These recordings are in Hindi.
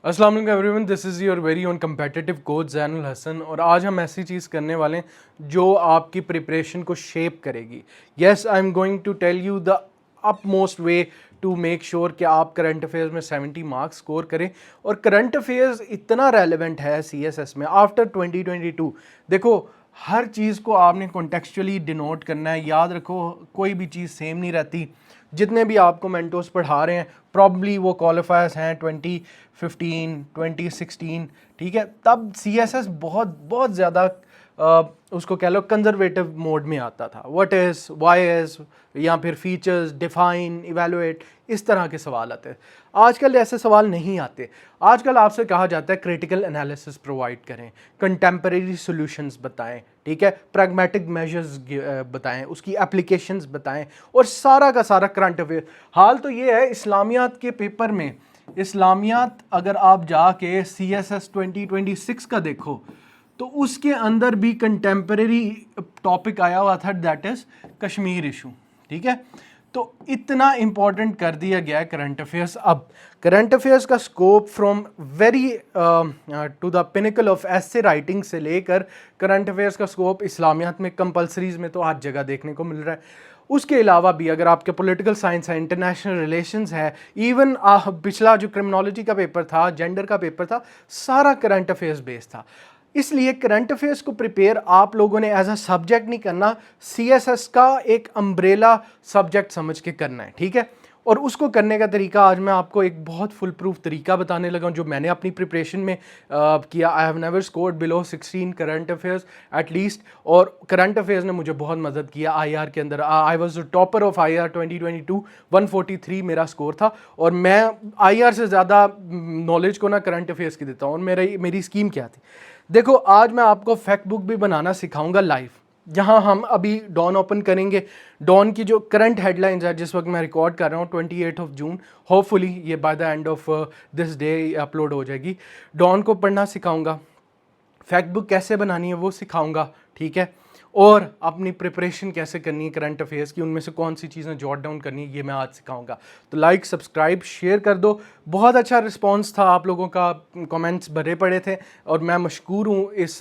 अस्सलाम वालेकुम everyone, this is your very own competitive coach Zainul Hasan. और आज हम ऐसी चीज़ करने वाले हैं जो आपकी प्रिपरेशन को शेप करेगी। Yes, I am going to tell you the upmost way to make sure कि आप करंट अफेयर्स में 70 मार्क्स स्कोर करें। और करंट अफेयर्स इतना रेलेवेंट है CSS में आफ्टर 2022। देखो, हर चीज़ को आपने कॉन्टेक्चुअली डिनोट करना है। याद रखो, कोई भी चीज़ सेम नहीं रहती। जितने भी आपको मेंटोर्स पढ़ा रहे हैं प्रॉब्ली वो क्वालिफायर्स हैं 2015 2016, ठीक है। तब CSS बहुत बहुत ज़्यादा उसको कह लो कंजर्वेटिव मोड में आता था। व्हाट इज़, वाई इज़, या फिर फीचर्स, डिफाइन, इवेलुएट, इस तरह के सवाल आते हैं। आजकल ऐसे सवाल नहीं आते। आजकल आपसे कहा जाता है क्रिटिकल एनालिसिस प्रोवाइड करें, कंटेम्परेरी सॉल्यूशंस बताएं, ठीक है, प्रैग्मेटिक मेजर्स बताएं, उसकी एप्लीकेशंस बताएं, और सारा का सारा करंट अफेयर। हाल तो ये है, इस्लामियात के पेपर में, इस्लामियात अगर आप जाके CSS 2026 का देखो तो उसके अंदर भी कंटेम्परेरी टॉपिक आया हुआ था, दैट इज़ कश्मीर इशू, ठीक है। तो इतना इंपॉर्टेंट कर दिया गया है करंट अफेयर्स। अब करंट अफेयर्स का scope from very to the pinnacle of essay writing से लेकर करंट अफेयर्स का स्कोप इस्लामियात में कंपलसरीज में तो हर जगह देखने को मिल रहा है। उसके अलावा भी अगर आपके पॉलिटिकल साइंस है, इंटरनेशनल रिलेशंस है, इवन पिछला जो क्रिमिनोलॉजी का पेपर था, जेंडर का पेपर था, सारा करंट अफेयर्स बेस्ड था। इसलिए करंट अफेयर्स को प्रिपेयर आप लोगों ने एज अ सब्जेक्ट नहीं करना, CSS का एक अम्ब्रेला सब्जेक्ट समझ के करना है, ठीक है। और उसको करने का तरीका आज मैं आपको एक बहुत फुल प्रूफ तरीका बताने लगा हूं जो मैंने अपनी प्रिपरेशन में किया। I have never scored below 16 current affairs at least, और करंट अफेयर्स ने मुझे बहुत मदद किया IR के अंदर। I was the topper of IR 2022, 143 मेरा स्कोर था। और मैं IR से ज़्यादा नॉलेज को ना करंट अफेयर्स की देता हूँ। और मेरी स्कीम क्या थी, देखो, आज मैं आपको फैक्ट बुक भी बनाना सिखाऊंगा लाइव, जहां हम अभी डॉन ओपन करेंगे। डॉन की जो करंट हेडलाइंस है, जिस वक्त मैं रिकॉर्ड कर रहा हूँ 28 जून, होपफुली ये by the end of this day upload हो जाएगी। डॉन को पढ़ना सिखाऊंगा, फैक्ट बुक कैसे बनानी है वो सिखाऊंगा, ठीक है। और अपनी प्रिपरेशन कैसे करनी है करंट अफेयर्स की, उनमें से कौन सी चीज़ें जॉट डाउन करनी है, ये मैं आज सिखाऊंगा। तो लाइक, सब्सक्राइब, शेयर कर दो। बहुत अच्छा रिस्पांस था आप लोगों का, कमेंट्स भरे पड़े थे और मैं मशकूर हूँ इस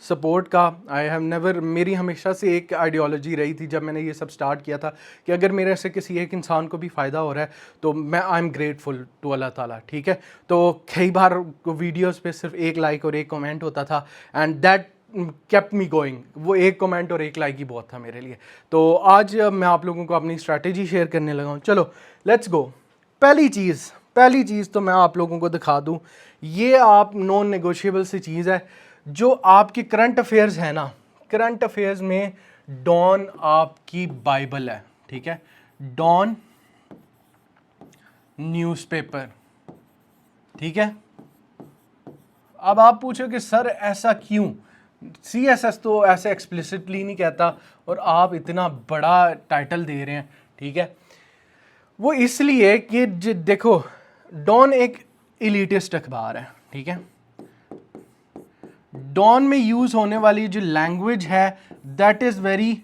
सपोर्ट का। आई हैव नेवर, मेरी हमेशा से एक आइडियोलॉजी रही थी जब मैंने ये सब स्टार्ट किया था कि अगर मेरे से किसी एक इंसान को भी फ़ायदा हो रहा है तो मैं I am grateful to Allah ताला, ठीक है। तो कई बार वीडियोज़ पे सिर्फ एक लाइक और एक कमेंट होता था, and that kept me going. वो एक कमेंट और एक लाइक ही बहुत था मेरे लिए। तो आज मैं आप लोगों को अपनी स्ट्रैटेजी शेयर करने लगा हूँ। चलो लेट्स गो। पहली चीज़ तो मैं आप लोगों को दिखा दूँ, ये आप नॉन नेगोशिएबल सी चीज़ है जो आपकी करंट अफेयर्स है ना। करंट अफेयर्स में डॉन आपकी बाइबल है, ठीक है। डॉन न्यूज़पेपर, ठीक है। अब आप पूछो कि सर ऐसा क्यों, CSS तो ऐसे एक्सप्लिसिटली नहीं कहता और आप इतना बड़ा टाइटल दे रहे हैं, ठीक है। वो इसलिए कि देखो, डॉन एक इलीटिस्ट अखबार है, ठीक है। डॉन में यूज होने वाली जो लैंग्वेज है दैट इज वेरी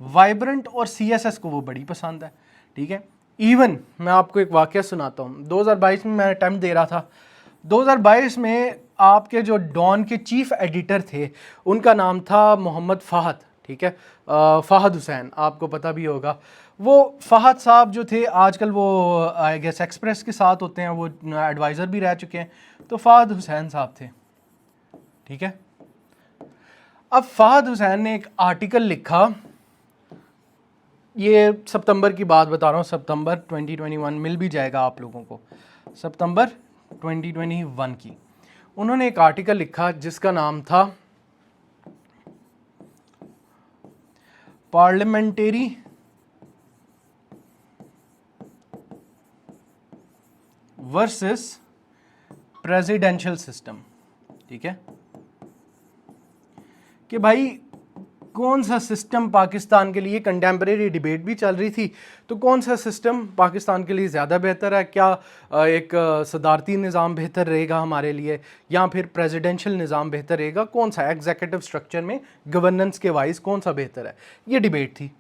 वाइब्रेंट, और CSS को वो बड़ी पसंद है, ठीक है। इवन मैं आपको एक वाकया सुनाता हूँ। 2022 में मैं अटैम्प्ट दे रहा था। 2022 में आपके जो डॉन के चीफ एडिटर थे उनका नाम था मोहम्मद फ़हद, ठीक है। फ़हद हुसैन, आपको पता भी होगा। वो फ़हद साहब जो थे आजकल वो आई गेस एक्सप्रेस के साथ होते हैं, वो एडवाइज़र भी रह चुके हैं। तो फ़हद हुसैन साहब थे, ठीक है। अब फ़हद हुसैन ने एक आर्टिकल लिखा, ये सितंबर की बात बता रहा हूँ, सितंबर 2021, मिल भी जाएगा आप लोगों को, सितंबर 2021 की। उन्होंने एक आर्टिकल लिखा जिसका नाम था पार्लियामेंट्री वर्सेस प्रेसिडेंशियल सिस्टम, ठीक है। कि भाई कौन सा सिस्टम पाकिस्तान के लिए, कंटेम्परेरी डिबेट भी चल रही थी, तो कौन सा सिस्टम पाकिस्तान के लिए ज़्यादा बेहतर है। क्या एक सदारती निज़ाम बेहतर रहेगा हमारे लिए, या फिर प्रेसिडेंशियल निज़ाम बेहतर रहेगा, कौन सा एग्जीक्यूटिव स्ट्रक्चर में गवर्नेंस के वाइज कौन सा बेहतर है, ये डिबेट थी।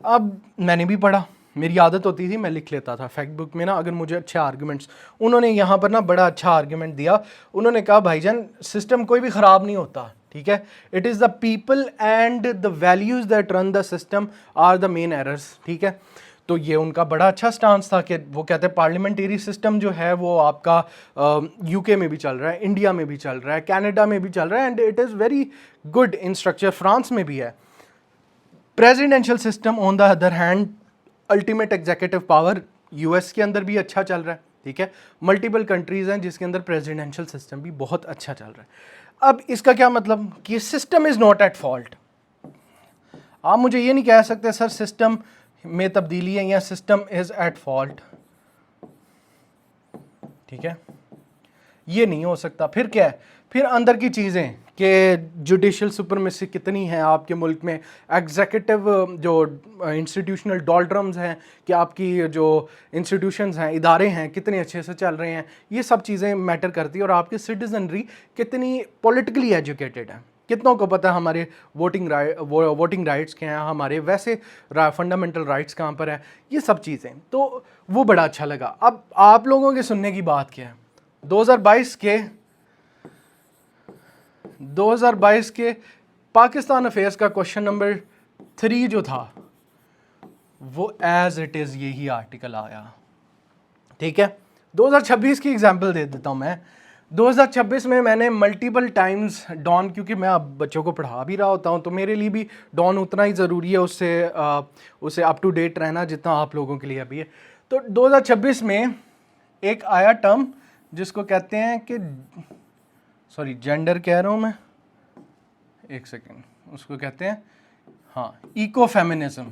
अब मैंने भी पढ़ा, मेरी आदत होती थी, मैं लिख लेता था फैक्ट बुक में ना, अगर मुझे अच्छे आर्गूमेंट्स, उन्होंने यहाँ पर ना बड़ा अच्छा आर्गूमेंट दिया। उन्होंने कहा भाईजान सिस्टम कोई भी ख़राब नहीं होता, ठीक है, it is the people and the values that run the system are the main errors, ठीक है। तो ये उनका बड़ा अच्छा स्टांस था कि वो कहते हैं पार्लियामेंट्री सिस्टम जो है वो आपका यूके में भी चल रहा है, इंडिया में भी चल रहा है, कनाडा में भी चल रहा है, and it is very good in structure, France में भी है। Presidential system on the other hand, ultimate executive power US के अंदर भी अच्छा चल रहा है, ठीक है। मल्टीपल कंट्रीज हैं जिसके अंदर प्रेसिडेंशियल सिस्टम भी बहुत अच्छा चल रहा है। अब इसका क्या मतलब कि system is not at fault. आप मुझे ये नहीं कह सकते सर सिस्टम में तब्दीली है या सिस्टम इज़ एट फॉल्ट, ठीक है, ये नहीं हो सकता। फिर क्या है, फिर अंदर की चीज़ें कि जुडिशल सुपरमेसी कितनी है आपके मुल्क में, एग्जीक्यूटिव जो इंस्टीट्यूशनल डॉल्ड्रम्स हैं कि आपकी जो इंस्टीट्यूशंस हैं, इदारे हैं, कितने अच्छे से चल रहे हैं, ये सब चीज़ें मैटर करती है। और आपकी सिटीजनरी कितनी पॉलिटिकली एजुकेटेड है, कितनों को पता है हमारे वोटिंग राइट्स क्या हैं, हमारे वैसे फंडामेंटल राइट्स कहाँ पर है, ये सब चीज़ें। तो वो बड़ा अच्छा लगा। अब आप लोगों के सुनने की बात क्या है, 2022 के पाकिस्तान अफेयर्स का क्वेश्चन नंबर 3 जो था वो एज इट इज़ यही आर्टिकल आया, ठीक है। 2026 की एग्जांपल दे देता हूँ मैं। 2026 में मैंने मल्टीपल टाइम्स डॉन, क्योंकि मैं अब बच्चों को पढ़ा भी रहा होता हूँ तो मेरे लिए भी डॉन उतना ही ज़रूरी है, उससे अप टू डेट रहना जितना आप लोगों के लिए अभी है। तो 2026 में एक आया टर्म जिसको कहते हैं कि, सॉरी जेंडर कह रहा हूँ मैं, एक सेकेंड, उसको कहते हैं हाँ इको फेमिनिज्म,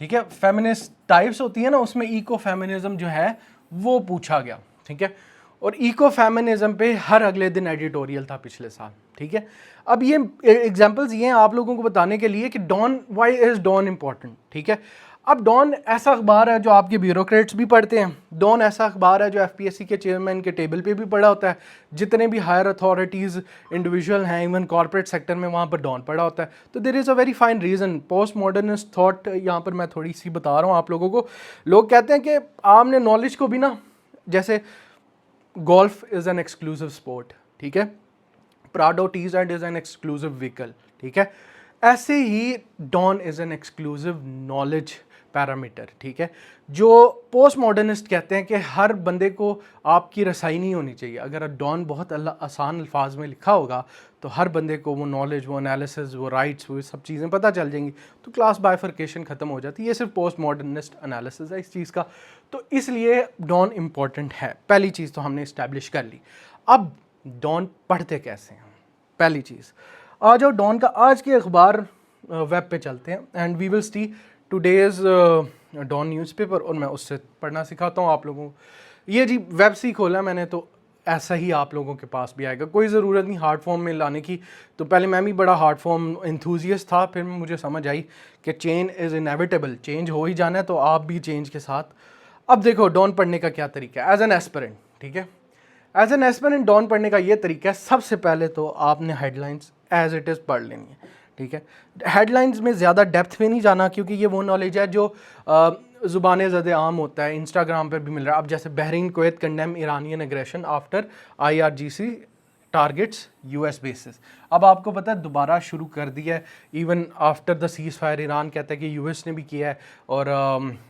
ठीक है। फेमिनिस्ट टाइप्स होती है ना, उसमें इको फेमिनिज्म जो है वो पूछा गया, ठीक है। और इको फेमिनिज्म पे हर अगले दिन एडिटोरियल था पिछले साल, ठीक है। अब ये एग्जांपल्स ये हैं आप लोगों को बताने के लिए कि Dawn, why is Dawn important, ठीक है। अब डॉन ऐसा अखबार है जो आपके ब्यूरोक्रेट्स भी पढ़ते हैं, डॉन ऐसा अखबार है जो एफपीएससी के चेयरमैन के टेबल पे भी पड़ा होता है, जितने भी हायर अथॉरिटीज़ इंडिविजुअल हैं इवन कॉर्पोरेट सेक्टर में वहाँ पर डॉन पड़ा होता है। तो there is a very fine reason, post modernist thought यहाँ पर मैं थोड़ी सी बता रहा हूँ आप लोगों को। लोग कहते हैं कि आपने नॉलेज को भी ना, जैसे golf is an exclusive sport, ठीक है, Prado TZ and is an exclusive vehicle, ठीक है, ऐसे ही Dawn is an exclusive knowledge parameter, ठीक है। जो पोस्ट मॉडर्निस्ट कहते हैं कि हर बंदे को आपकी रसाई नहीं होनी चाहिए, अगर डॉन बहुत आसान अल्फाज में लिखा होगा तो हर बंदे को वो नॉलेज, वो एनालिसिस, वो राइट्स, वो सब चीज़ें पता चल जाएंगी, तो क्लास बाइफर्केशन ख़त्म हो जाती है। ये सिर्फ पोस्ट मॉडर्निस्ट एनालिसिस है इस चीज़ का। तो इसलिए डॉन इम्पॉर्टेंट है, पहली चीज़ तो हमने इस्टेब्लिश कर ली। अब डॉन पढ़ते कैसे हैं, पहली चीज़, आ जाओ डॉन का आज के अखबार वेब पे चलते हैं and we will see today's Dawn newspaper, और मैं उससे पढ़ना सिखाता हूँ आप लोगों को। ये जी वेब सी खोला मैंने, तो ऐसा ही आप लोगों के पास भी आएगा, कोई ज़रूरत नहीं हार्ड फॉर्म में लाने की। तो पहले मैं भी बड़ा हार्ड फॉर्म एंथुजियस्ट था, फिर मुझे समझ आई कि चेंज इज़ इनेविटेबल, चेंज हो ही जाना है, तो आप भी चेंज के साथ। अब देखो डॉन पढ़ने का क्या तरीका है एज एन एस्पिरेंट, ठीक है। एज एन एस्पिरेंट डॉन पढ़ने का ये तरीका है, सबसे पहले तो आपने हेडलाइंस एज इट इज़ पढ़ लेनी है, ठीक है। हेडलाइंस में ज़्यादा डेप्थ में नहीं जाना, क्योंकि ये वो नॉलेज है जो ज़ुबान ज़द आम होता है, इंस्टाग्राम पर भी मिल रहा है। अब जैसे Bahrain Kuwait condemn Iranian aggression after IRGC targets US basis, अब आपको पता है दोबारा शुरू कर दिया है, even after the seize fire. Iran कहता है कि US ने भी किया है, और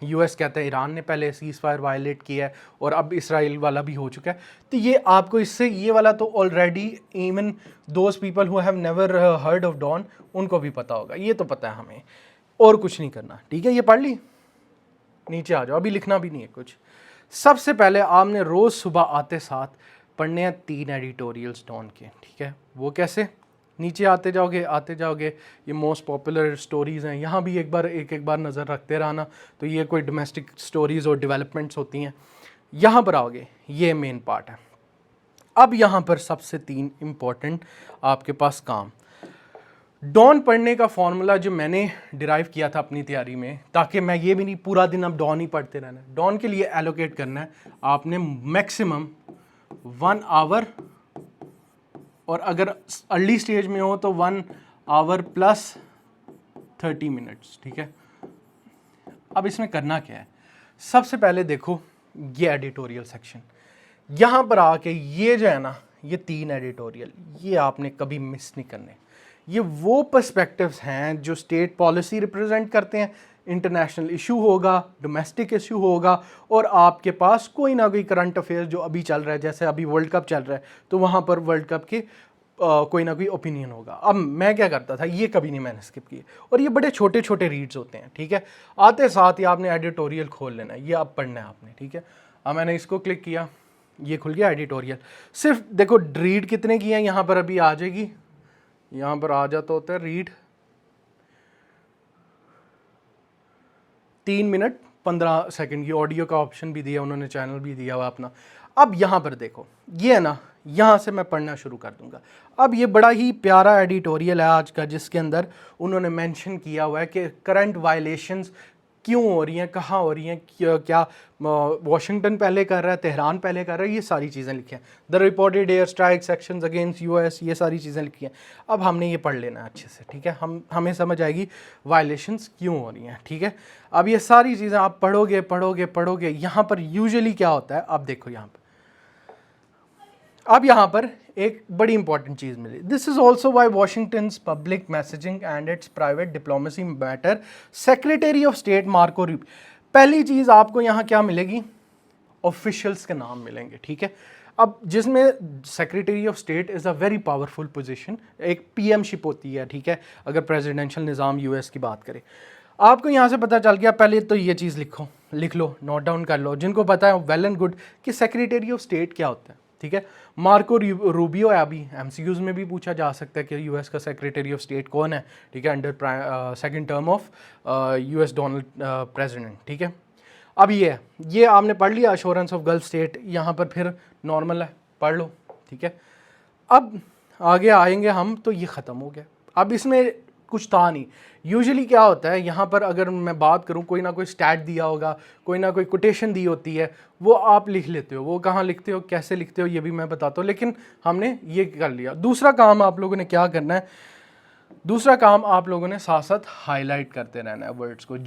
US कहता है ईरान ने पहले सीज़ फायर वायलेट किया है, और अब इसराइल वाला भी हो चुका है। तो ये आपको इससे, ये वाला तो already even those people who have never heard of Dawn उनको भी पता होगा, ये तो पता है हमें, और कुछ नहीं करना, ठीक है। ये पढ़ ली, नीचे आ जाओ, अभी लिखना भी नहीं है कुछ। सबसे पहले आपने रोज़ सुबह आते साथ पढ़ने हैं 3 एडिटोरियल्स डॉन के, ठीक है। वो कैसे, नीचे आते जाओगे, ये मोस्ट पॉपुलर स्टोरीज़ हैं, यहाँ भी एक बार नज़र रखते रहना। तो ये कोई डोमेस्टिक स्टोरीज़ और डेवलपमेंट्स होती हैं, यहाँ पर आओगे, ये मेन पार्ट है। अब यहाँ पर सबसे 3 इम्पॉर्टेंट आपके पास काम, डॉन पढ़ने का फॉर्मूला जो मैंने डिराइव किया था अपनी तैयारी में, ताकि मैं ये भी नहीं पूरा दिन अब डॉन ही पढ़ते रहना है। डॉन के लिए एलोकेट करना है आपने मैक्सिमम 1 आवर, और अगर अर्ली स्टेज में हो तो 1 आवर प्लस 30 मिनट्स, ठीक है। अब इसमें करना क्या है, सबसे पहले देखो ये एडिटोरियल सेक्शन, यहाँ पर आके ये जो है ना, ये 3 एडिटोरियल, ये आपने कभी मिस नहीं करने। ये वो पर्सपेक्टिव्स हैं जो स्टेट पॉलिसी रिप्रेजेंट करते हैं, इंटरनेशनल इशू होगा, डोमेस्टिक इशू होगा, और आपके पास कोई ना कोई करंट अफेयर जो अभी चल रहा है, जैसे अभी वर्ल्ड कप चल रहा है तो वहाँ पर वर्ल्ड कप के कोई ना कोई ओपिनियन होगा। अब मैं क्या करता था, ये कभी नहीं मैंने स्किप किए, और ये बड़े छोटे छोटे रीड्स होते हैं, ठीक है। आते साथ ही आपने एडिटोरियल खोल लेना है, ये अब पढ़ना है आपने, ठीक है। अब मैंने इसको क्लिक किया, ये खुल गया एडिटोरियल। सिर्फ देखो रीड कितने की है, यहाँ पर अभी आ जाएगी, यहाँ पर आ जाता होता है रीड 3 मिनट 15 सेकंड की, ऑडियो का ऑप्शन भी दिया उन्होंने, चैनल भी दिया हुआ अपना। अब यहाँ पर देखो ये है ना, यहाँ से मैं पढ़ना शुरू कर दूंगा। अब ये बड़ा ही प्यारा एडिटोरियल है आज का, जिसके अंदर उन्होंने मेंशन किया हुआ है कि करंट वायलेशंस क्यों हो रही हैं, कहाँ हो रही हैं, क्या वाशिंगटन पहले कर रहा है, तेहरान पहले कर रहा है, ये सारी चीज़ें लिखी हैं। The reported air strike sections against US, ये सारी चीज़ें लिखी हैं। अब हमने ये पढ़ लेना है अच्छे से, ठीक है। हमें समझ आएगी वायलेशंस क्यों हो रही हैं, ठीक है। अब ये सारी चीज़ें आप पढ़ोगे पढ़ोगे पढ़ोगे। यहाँ पर यूजुअली क्या होता है, आप देखो यहाँ पर, अब यहाँ पर एक बड़ी इंपॉर्टेंट चीज़ मिली। This is also why Washington public messaging and its private diplomacy matter, secretary of state Marco Rubio. पहली चीज़ आपको यहाँ क्या मिलेगी, ऑफिशियल्स के नाम मिलेंगे, ठीक है। अब जिसमें secretary of state is a very powerful position, एक पीएमशिप होती है, ठीक है, अगर प्रेसिडेंशियल निज़ाम यूएस की बात करें। आपको यहाँ से पता चल गया, पहले तो ये चीज़ लिख लो, नोट डाउन कर लो, जिनको पता है वेल एंड गुड कि सेक्रेटरी ऑफ स्टेट क्या होता है, ठीक है। मार्को रूबियो है, अभी एमसीक्यूज में भी पूछा जा सकता है कि यूएस का सेक्रेटरी ऑफ स्टेट कौन है, ठीक है, under second term of US Donald president, ठीक है। अब ये आपने पढ़ लिया, अश्योरेंस ऑफ गल्फ स्टेट, यहाँ पर फिर नॉर्मल है, पढ़ लो, ठीक है। अब आगे आएंगे हम, तो ये ख़त्म हो गया। अब इसमें कुछ था नहीं। यूजुअली क्या होता है, यहाँ पर अगर मैं बात करूँ, कोई ना कोई स्टैट दिया होगा, कोई ना कोई कोटेशन दी होती है, वो आप लिख लेते हो। वो कहाँ लिखते हो, कैसे लिखते हो, ये भी मैं बताता हूँ, लेकिन हमने ये कर लिया। दूसरा काम आप लोगों ने क्या करना है, दूसरा काम आप लोगों ने साथ साथ हाईलाइट करते रहना है वर्ड्स को।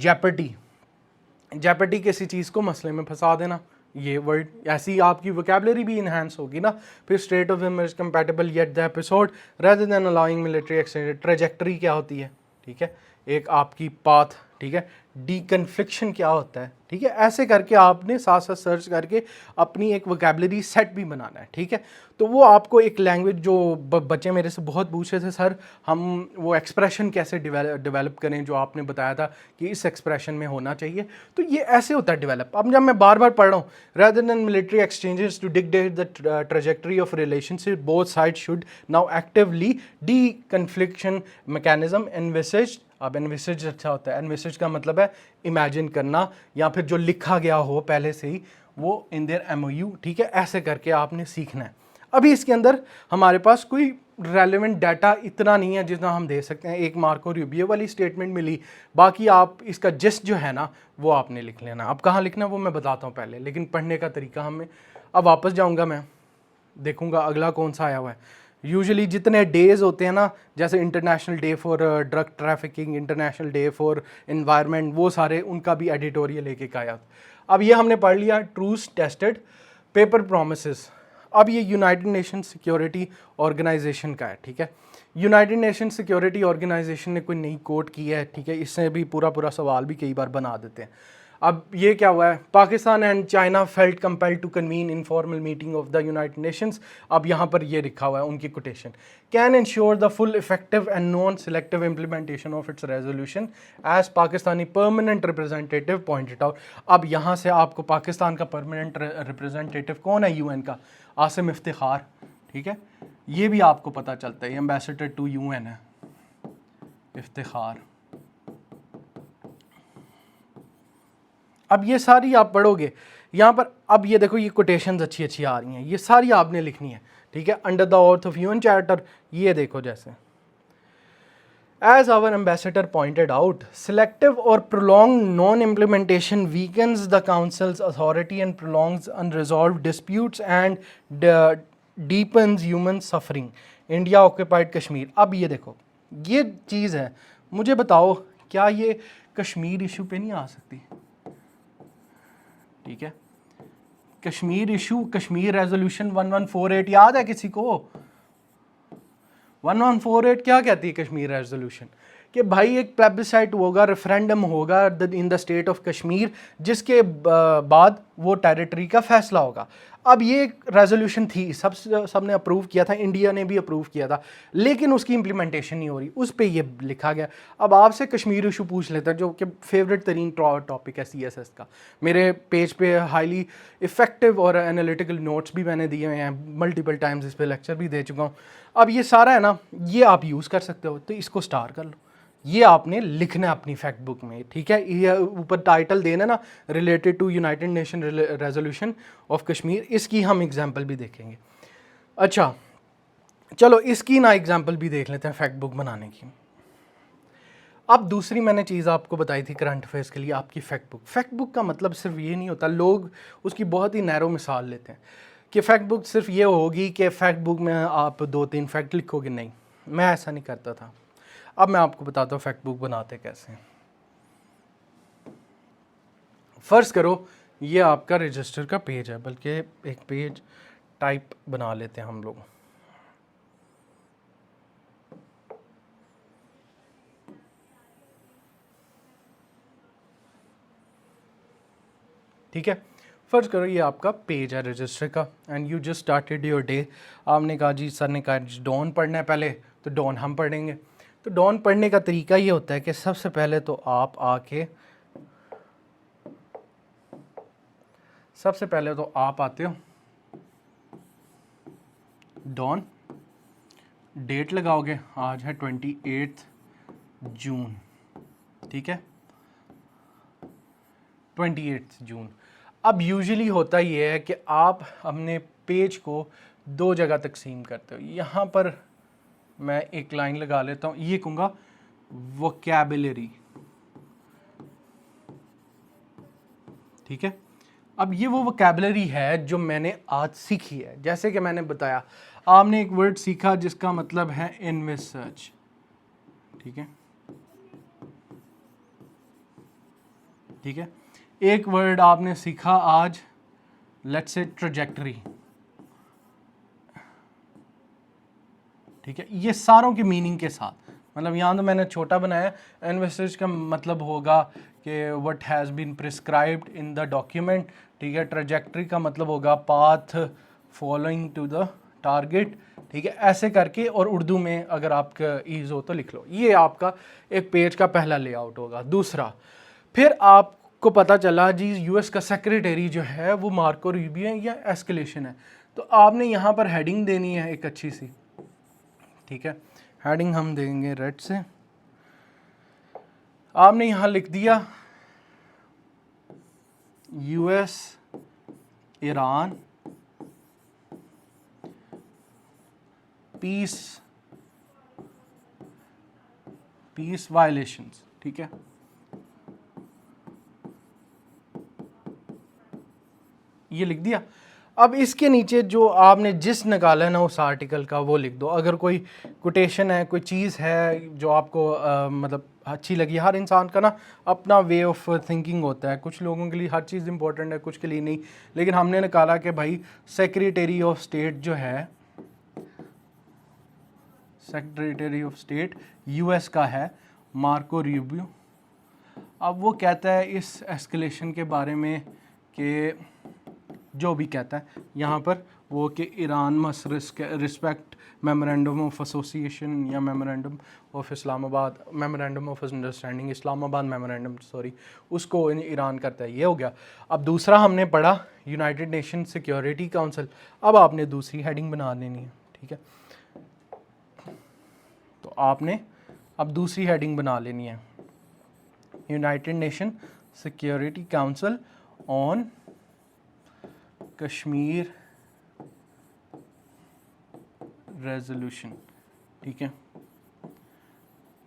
जेपर्डी किसी चीज़ को मसले में फंसा देना, ये वर्ड, ऐसी आपकी वोकैबुलरी भी इन्हांस होगी ना। फिर state of image compatible yet the episode rather than allowing military extended, trajectory क्या होती है, ठीक है, एक आपकी पाथ, ठीक है। डीकन्फ्लिक्शन क्या होता है, ठीक है। ऐसे करके आपने साथ साथ सर्च करके अपनी एक वोकैबुलरी सेट भी बनाना है, ठीक है। तो वो आपको एक लैंग्वेज, जो बच्चे मेरे से बहुत पूछे थे, सर हम वो एक्सप्रेशन कैसे डेवलप करें, जो आपने बताया था कि इस एक्सप्रेशन में होना चाहिए, तो ये ऐसे होता है डेवलप। अब जब मैं बार बार पढ़ रहा हूँ, rather than military exchanges to dictate the trajectory of relationship, both side should now actively deconfliction mechanism envisaged. अब एनविसेज अच्छा होता है, एनविसेज का मतलब है इमेजिन करना, या फिर जो लिखा गया हो पहले से ही, वो इन देयर एमओयू, ठीक है। ऐसे करके आपने सीखना है। अभी इसके अंदर हमारे पास कोई रेलेवेंट डाटा इतना नहीं है जितना हम दे सकते हैं। एक मार्को रूबियो वाली स्टेटमेंट मिली, बाकी आप इसका जिस्ट जो है ना वो आपने लिख लेना। अब कहाँ लिखना वो मैं बताता हूँ पहले, लेकिन पढ़ने का तरीका हमें। अब वापस जाऊँगा, मैं देखूँगा अगला कौन सा आया हुआ है। यूजुअली जितने डेज़ होते हैं ना, जैसे international day for drug trafficking, international day for environment, वो सारे उनका भी एडिटोरियल एक आया। अब ये हमने पढ़ लिया, ट्रूथ टेस्टेड, पेपर प्रोमिसेस। अब ये यूनाइटेड नेशन सिक्योरिटी ऑर्गेनाइजेशन का है, ठीक है। यूनाइटेड नेशन सिक्योरिटी ऑर्गेनाइजेशन ने कोई नई कोड की है, ठीक है। इससे भी पूरा सवाल भी कई बार बना देते हैं। अब ये क्या हुआ है, Pakistan and China felt compelled to convene informal meeting of the United Nations. अब यहाँ पर ये लिखा हुआ है उनकी quotation, can ensure the full effective and non selective implementation of its resolution as Pakistani permanent representative pointed out. अब यहाँ से आपको पाकिस्तान का परमानेंट रिप्रेजेंटेटिव कौन है, यूएन का, आसिम इफ्तिखार, ठीक है। ये भी आपको पता चलता है, एम्बेसडर टू यूएन है इफ्तिखार। अब ये सारी आप पढ़ोगे यहाँ पर। अब ये देखो, ये कोटेशंस अच्छी अच्छी आ रही हैं, ये सारी आपने लिखनी है, ठीक है। Under the oath of UN charter, ये देखो, जैसे as our ambassador pointed out, selective और prolong non implementation weakens the council's authority and prolongs unresolved disputes and deepens human suffering. India occupied Kashmir. अब ये देखो, ये चीज़ है, मुझे बताओ क्या ये कश्मीर इशू पे नहीं आ सकती? ठीक है, कश्मीर इशू, कश्मीर रेजोल्यूशन 1148 याद है किसी को? 1148 क्या कहती है कश्मीर रेजोल्यूशन? कि भाई एक प्लेबिसाइट होगा, रेफरेंडम होगा in the state of Kashmir, जिसके बाद वो टेरिटरी का फैसला होगा। अब ये एक रेजोल्यूशन थी, सबने अप्रूव किया था, इंडिया ने भी अप्रूव किया था, लेकिन उसकी इम्प्लीमेंटेशन नहीं हो रही, उस पर ये लिखा गया। अब आपसे कश्मीर इशू पूछ लेते हैं, जो कि फेवरेट तरीन टॉपिक है CSS का। मेरे पेज पे हाईली इफेक्टिव और एनालिटिकल नोट्स भी मैंने दिए हुए हैं, मल्टीपल टाइम्स इस पर लेक्चर भी दे चुका हूँ। अब ये सारा है ना, ये आप यूज़ कर सकते हो, तो इसको स्टार कर लो। ये आपने लिखना है अपनी फैक्ट बुक में, ठीक है? ये ऊपर टाइटल देना ना, related to United Nation resolution of Kashmir, इसकी हम एग्जांपल भी देखेंगे। अच्छा चलो, इसकी ना एग्जांपल भी देख लेते हैं फैक्ट बुक बनाने की। अब दूसरी मैंने चीज़ आपको बताई थी करंट अफेयर्स के लिए, आपकी फैक्ट बुक। फैक्ट बुक का मतलब सिर्फ ये नहीं होता, लोग उसकी बहुत ही नैरो मिसाल लेते हैं कि फैक्ट बुक सिर्फ ये होगी कि फैक्ट बुक में आप 2-3 फैक्ट लिखोगे। नहीं, मैं ऐसा नहीं करता था। अब मैं आपको बताता हूँ फैक्ट बुक बनाते कैसे। फ़र्ज़ करो ये आपका रजिस्टर का पेज है, बल्कि एक पेज टाइप बना लेते हैं हम लोग। ठीक है, फ़र्ज़ करो ये आपका पेज है रजिस्टर का, and you just started your day. आपने कहा जी, सर ने कहा डॉन पढ़ना है पहले, तो डॉन हम पढ़ेंगे। तो डॉन पढ़ने का तरीका ये होता है कि सबसे पहले तो आप आते हो डॉन, डेट लगाओगे, आज है 28 जून, ठीक है, 28 जून। अब यूजुअली होता ये है कि आप अपने पेज को 2 जगह तकसीम करते हो। यहाँ पर मैं एक लाइन लगा लेता हूँ, ये कहूँगा वोकैबुलरी, ठीक है। अब ये वो वोकैबुलरी है जो मैंने आज सीखी है। जैसे कि मैंने बताया, आपने एक वर्ड सीखा जिसका मतलब है इनविसर्च, ठीक है, ठीक है। एक वर्ड आपने सीखा आज, लेट्स से ट्रैजेक्टरी, ठीक है। ये सारों की मीनिंग के साथ, मतलब यहाँ तो मैंने छोटा बनाया। इनविसर्च का मतलब होगा कि what has been prescribed in the document, ठीक है। ट्रैजेक्टरी का मतलब होगा path following to the target, ठीक है। ऐसे करके, और उर्दू में अगर आपका ईज़ हो तो लिख लो। ये आपका एक पेज का पहला लेआउट होगा। दूसरा, फिर आपको पता चला जी US का सेक्रेटरी जो है वो मार्को रूबियो है या एस्केलेशन है, तो आपने यहाँ पर हेडिंग देनी है एक अच्छी सी, ठीक है। हेडिंग हम देंगे रेड से। आपने यहाँ लिख दिया US ईरान पीस वायलेशंस, ठीक है। ये लिख दिया। अब इसके नीचे जो आपने जिस निकाला है ना उस आर्टिकल का, वो लिख दो। अगर कोई कोटेशन है, कोई चीज़ है जो आपको मतलब अच्छी लगी। हर इंसान का ना अपना वे ऑफ थिंकिंग होता है, कुछ लोगों के लिए हर चीज़ इंपॉर्टेंट है, कुछ के लिए नहीं। लेकिन हमने निकाला कि भाई सेक्रेटरी ऑफ स्टेट जो है, सेक्रेटरी ऑफ स्टेट US का है मार्को रूबियो। अब वो कहता है इस एस्केलेशन के बारे में कि जो भी कहता है यहाँ पर वो कि Iran must respect memorandum of association या memorandum of Islamabad, memorandum of understanding, Islamabad memorandum, sorry, उसको ईरान करता है। ये हो गया। अब दूसरा हमने पढ़ा यूनाइटेड नेशन सिक्योरिटी काउंसिल। अब आपने दूसरी हेडिंग बना लेनी है, ठीक है। तो आपने अब दूसरी हेडिंग बना लेनी है, United nation security council on Kashmir resolution, ठीक है।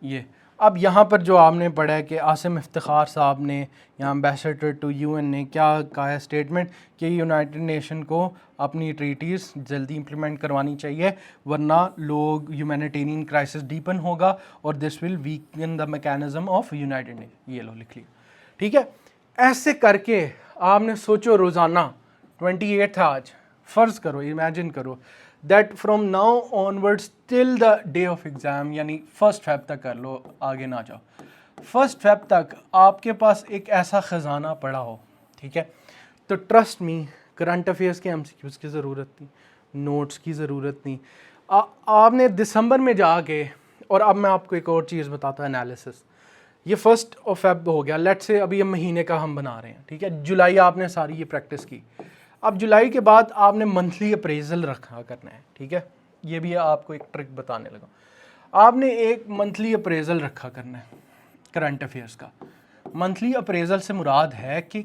ये अब यहाँ पर जो आपने पढ़ा है कि आसिम इफ्तिखार साहब ने या एम्बेसडर टू यूएन ने क्या कहा है स्टेटमेंट कि यूनाइटेड नेशन को अपनी ट्रीटीज़ जल्दी इंप्लीमेंट करवानी चाहिए, वरना लोग ह्यूमैनिटेरियन क्राइसिस डीपन होगा और this will weaken the mechanism of United nation. ये लो लिख लिया, ठीक है। ऐसे करके आपने सोचो रोज़ाना 28 था आज, फ़र्ज़ करो, इमेजिन करो that from now onwards till the day of exam, यानी 1 फ़रवरी तक कर लो, आगे ना जाओ, 1 फ़रवरी तक आपके पास एक ऐसा ख़जाना पड़ा हो, ठीक है। तो ट्रस्ट मी, करंट अफेयर्स के एमसीक्यूज़ की ज़रूरत नहीं, नोट्स की ज़रूरत नहीं। आपने दिसंबर में जाके, और अब मैं आपको एक और चीज़ बताता हूँ एनालिसिस। ये 1 फ़रवरी हो गया, लेट्स से अभी ये महीने का हम बना रहे हैं, ठीक है। जुलाई आपने सारी ये प्रैक्टिस की, अब जुलाई के बाद आपने मंथली अप्रेजल रखा करना है, ठीक है। ये भी आपको एक ट्रिक बताने लगा, आपने एक मंथली अप्रेजल रखा करना है करंट अफेयर्स का। मंथली अप्रेजल से मुराद है कि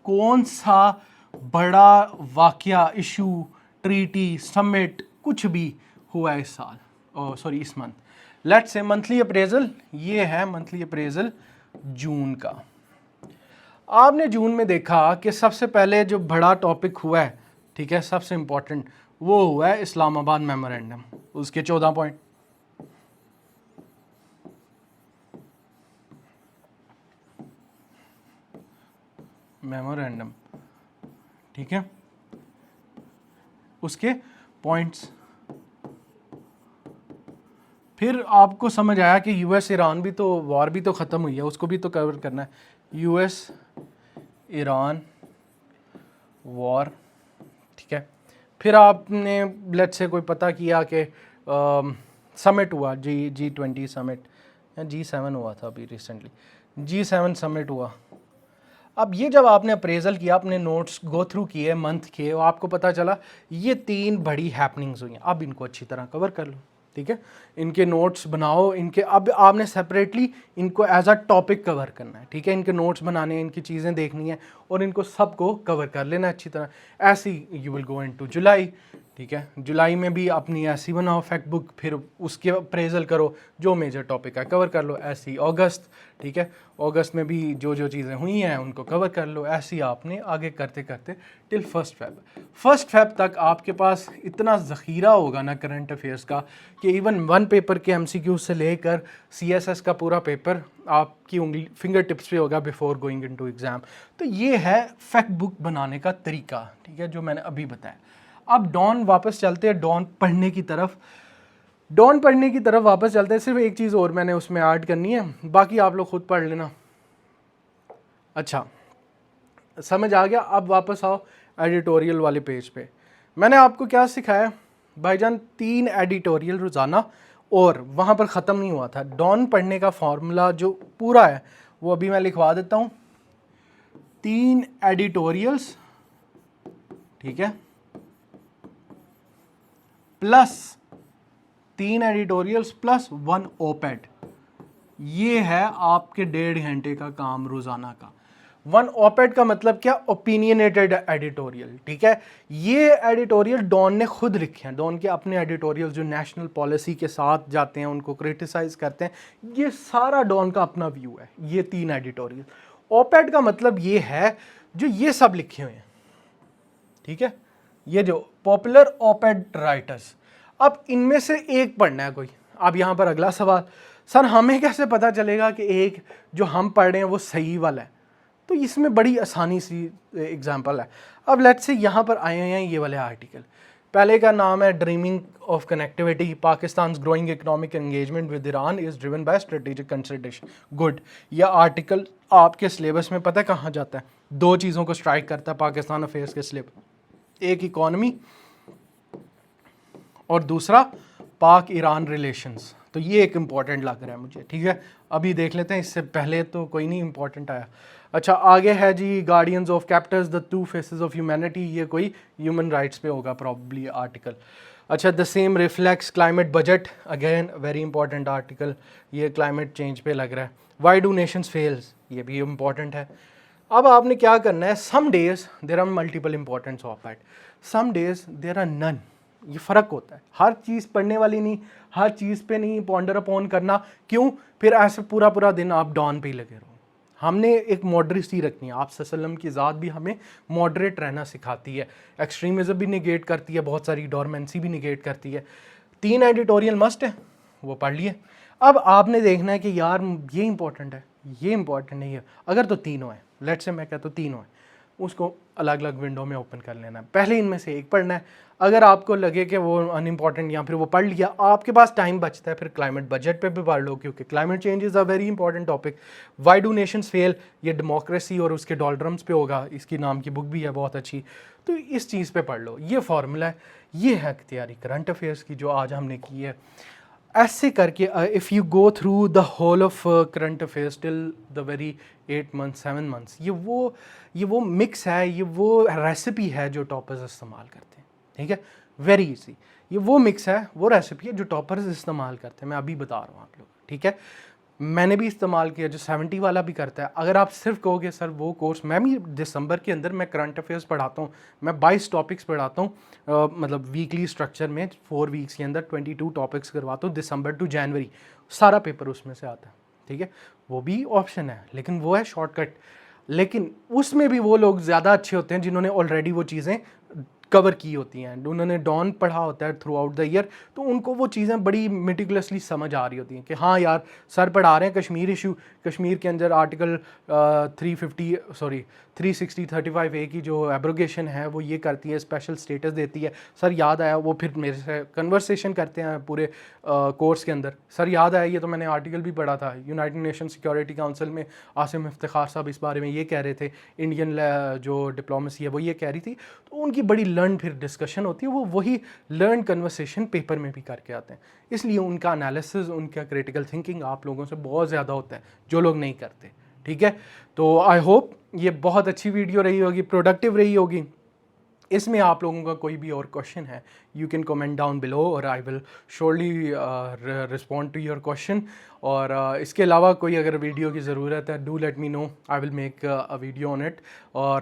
कौन सा बड़ा वाकया, इशू, ट्रीटी, समिट, कुछ भी हुआ है इस साल, सॉरी इस month. Let's say monthly appraisal, ये है मंथली अप्रेजल जून का। आपने जून में देखा कि सबसे पहले जो बड़ा टॉपिक हुआ है, ठीक है, सबसे इम्पोर्टेंट, वो हुआ है इस्लामाबाद मेमोरेंडम, उसके 14 पॉइंट। मेमोरेंडम, ठीक है, उसके पॉइंट्स। फिर आपको समझ आया कि यूएस ईरान भी तो वॉर भी तो ख़त्म हुई है, उसको भी तो कवर करना है, यूएस ईरान वॉर, ठीक है। फिर आपने लेट्स से कोई पता किया कि समिट हुआ, G20 समिट या G7 हुआ था अभी रिसेंटली, G7 समिट हुआ। अब ये जब आपने अप्रेजल किया, अपने नोट्स गो थ्रू किए मंथ के, आपको पता चला ये 3 बड़ी हैपनिंग्स हुई हैं, अब इनको अच्छी तरह कवर कर लो, ठीक है। इनके नोट्स बनाओ, इनके अब आपने सेपरेटली इनको एज अ टॉपिक कवर करना है, ठीक है। इनके नोट्स बनाने हैं, इनकी चीज़ें देखनी है और इनको सबको कवर कर लेना अच्छी तरह। ऐसी यू विल गो इनटू जुलाई, ठीक है। जुलाई में भी अपनी ऐसी बनाओ फैक्ट बुक, फिर उसके अप्रेजल करो, जो मेजर टॉपिक है कवर कर लो। ऐसी अगस्त, ठीक है, अगस्त में भी जो जो चीज़ें हुई हैं उनको कवर कर लो। ऐसी आपने आगे करते करते टिल 1 फ़रवरी। 1 फ़रवरी तक आपके पास इतना ज़ख़ीरा होगा ना करंट अफेयर्स का कि इवन 1 पेपर के MCQ से लेकर CSS का पूरा पेपर आपकी उंगली फिंगर टिप्स पे होगा बिफोर गोइंग इनटू एग्ज़ाम। तो ये है फैक्ट बुक बनाने का तरीका, ठीक है, जो मैंने अभी बताया। अब डॉन वापस चलते हैं, डॉन पढ़ने की तरफ वापस चलते हैं। सिर्फ एक चीज़ और मैंने उसमें ऐड करनी है, बाकी आप लोग खुद पढ़ लेना। अच्छा, समझ आ गया। अब वापस आओ एडिटोरियल वाले पेज पे। मैंने आपको क्या सिखाया भाईजान, 3 एडिटोरियल रोज़ाना, और वहाँ पर ख़त्म नहीं हुआ था। डॉन पढ़ने का फॉर्मूला जो पूरा है वो अभी मैं लिखवा देता हूँ। 3 एडिटोरियल्स, ठीक है, प्लस 3 एडिटोरियल्स प्लस 1 ओपेड, ये है आपके 1.5 घंटे का काम रोज़ाना का। 1 ओपेड का मतलब क्या, ओपिनियनेटेड एडिटोरियल, ठीक है। ये एडिटोरियल डॉन ने खुद लिखे हैं, डॉन के अपने एडिटोरियल जो नेशनल पॉलिसी के साथ जाते हैं, उनको क्रिटिसाइज करते हैं, ये सारा डॉन का अपना व्यू है, ये 3 एडिटोरियल। ओपेड का मतलब ये है जो ये सब लिखे हुए हैं, ठीक है, ये जो पॉपुलर ओपेड राइटर्स। अब इनमें से एक पढ़ना है कोई। अब यहाँ पर अगला सवाल, सर हमें कैसे पता चलेगा कि एक जो हम पढ़ रहे हैं वो सही वाला है? तो इसमें बड़ी आसानी सी एग्जांपल है। अब लेट्स से यहाँ पर आए हैं ये वाले आर्टिकल। पहले का नाम है dreaming of connectivity, Pakistan growing economic engagement with Iran is driven by strategic consideration. Good, यह आर्टिकल आपके सिलेबस में पता है कहाँ जाता है? 2 चीज़ों को स्ट्राइक करता है पाकिस्तान अफेयर्स के सिलेबस, एक इकॉनमी और दूसरा पाक ईरान रिलेशंस। तो ये एक इम्पॉर्टेंट लग रहा है मुझे, ठीक है। अभी देख लेते हैं, इससे पहले तो कोई नहीं इम्पॉर्टेंट आया। अच्छा, आगे है जी guardians of captives the 2 faces of humanity, ये कोई ह्यूमन राइट्स पे होगा प्रॉब्ली आर्टिकल। अच्छा, the same reflects climate budget, again very important article, ये क्लाइमेट चेंज पे लग रहा है। वाई डू नेशंस फेल्स, ये भी इम्पॉर्टेंट है। अब आपने क्या करना है, some days there are multiple importance of it, some days there are none, ये फ़र्क होता है, हर चीज़ पढ़ने वाली नहीं, हर चीज़ पे नहीं पॉन्डर अपॉन करना। क्यों? फिर ऐसे पूरा पूरा दिन आप डॉन पे ही लगे रहो। हमने एक मॉडरेसी रखनी है। आप सल्लम की ज़ात भी हमें मॉडरेट रहना सिखाती है, एक्सट्रीमिज़म भी निगेट करती है, बहुत सारी डोरमेंसी भी निगेट करती है। 3 एडिटोरियल मस्ट है, वो पढ़ लिए। अब आपने देखना है कि यार ये इंपॉर्टेंट है, ये इंपॉर्टेंट नहीं है। अगर तो तीनों है, लेट से मैं कहता हूँ तीनों है, उसको अलग अलग विंडो में ओपन कर लेना है, पहले इनमें से एक पढ़ना है। अगर आपको लगे कि वो अनइम्पॉर्टेंट या फिर वो पढ़ लिया, आपके पास टाइम बचता है, फिर क्लाइमेट बजट पे भी पढ़ लो, क्योंकि climate change is a very important topic. Why do Nations fail, ये डेमोक्रेसी और उसके डॉलड्रम्स पे होगा, इसकी नाम की बुक भी है बहुत अच्छी, तो इस चीज़ पे पढ़ लो। ये फार्मूला है, ये है तैयारी करंट अफेयर्स की जो आज हमने की है। ऐसे करके if you go through the whole of current affairs till the very 8 months 7 months, ये वो मिक्स है, ये वो रेसिपी है जो टॉपर्स इस्तेमाल करते हैं। ठीक है, वेरी इजी। ये वो मिक्स है, वो रेसिपी है जो टॉपर्स इस्तेमाल करते हैं। मैं अभी बता रहा हूँ आप लोग, ठीक है। मैंने भी इस्तेमाल किया, जो 70 वाला भी करता है। अगर आप सिर्फ कहोगे सर वो कोर्स, मैं भी दिसंबर के अंदर मैं करंट अफेयर्स पढ़ाता हूँ, मैं 22 टॉपिक्स पढ़ाता हूँ, मतलब वीकली स्ट्रक्चर में 4 वीक्स के अंदर 22 टॉपिक्स करवाता हूँ, दिसंबर टू जनवरी, सारा पेपर उसमें से आता है। ठीक है, वो भी ऑप्शन है, लेकिन वो है शॉर्टकट। लेकिन उसमें भी वो लोग ज़्यादा अच्छे होते हैं जिन्होंने ऑलरेडी वो चीज़ें कवर की होती हैं, उन्होंने डॉन पढ़ा होता है थ्रू आउट द ईयर, तो उनको वो चीज़ें बड़ी मेटिकुलसली समझ आ रही होती हैं कि हाँ यार सर पढ़ा रहे हैं कश्मीर इशू, कश्मीर के अंदर आर्टिकल 365A की जो एब्रोगेशन है वो ये करती है, स्पेशल स्टेटस देती है। सर याद आया, वो फिर मेरे से कन्वर्सेशन करते हैं पूरे कोर्स के अंदर, सर याद आया ये तो मैंने आर्टिकल भी पढ़ा था, यूनाइटेड नेशन सिक्योरिटी काउंसिल में आसिम इफ्तिखार साहब इस बारे में ये कह रहे थे, इंडियन जो डिप्लोमेसी है वो ये कह रही थी। तो उनकी बड़ी लर्न फिर डिस्कशन होती है, वो वही लर्न कन्वर्सेशन पेपर में भी करके आते हैं। इसलिए उनका एनालिसिस, उनका क्रिटिकल थिंकिंग आप लोगों से बहुत ज़्यादा होता है जो लोग नहीं करते। ठीक है, तो आई होप ये बहुत अच्छी वीडियो रही होगी, प्रोडक्टिव रही होगी। इसमें आप लोगों का कोई भी और क्वेश्चन है, you can comment down below और I will surely respond to your question. और इसके अलावा कोई अगर वीडियो की ज़रूरत है, do let me know, I will make a video on it. और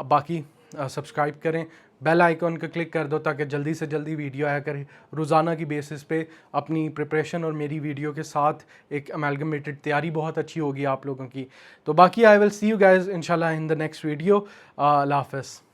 बाकी सब्सक्राइब करें, बेल आइकॉन का क्लिक कर दो ताकि जल्दी से जल्दी वीडियो आया करे। रोज़ाना की बेसिस पे अपनी प्रिपरेशन और मेरी वीडियो के साथ एक अमेलगमेटेड तैयारी बहुत अच्छी होगी आप लोगों की। तो बाकी I will see you guys इंशाल्लाह इन द नेक्स्ट वीडियो। अल्लाह हाफ़िज़।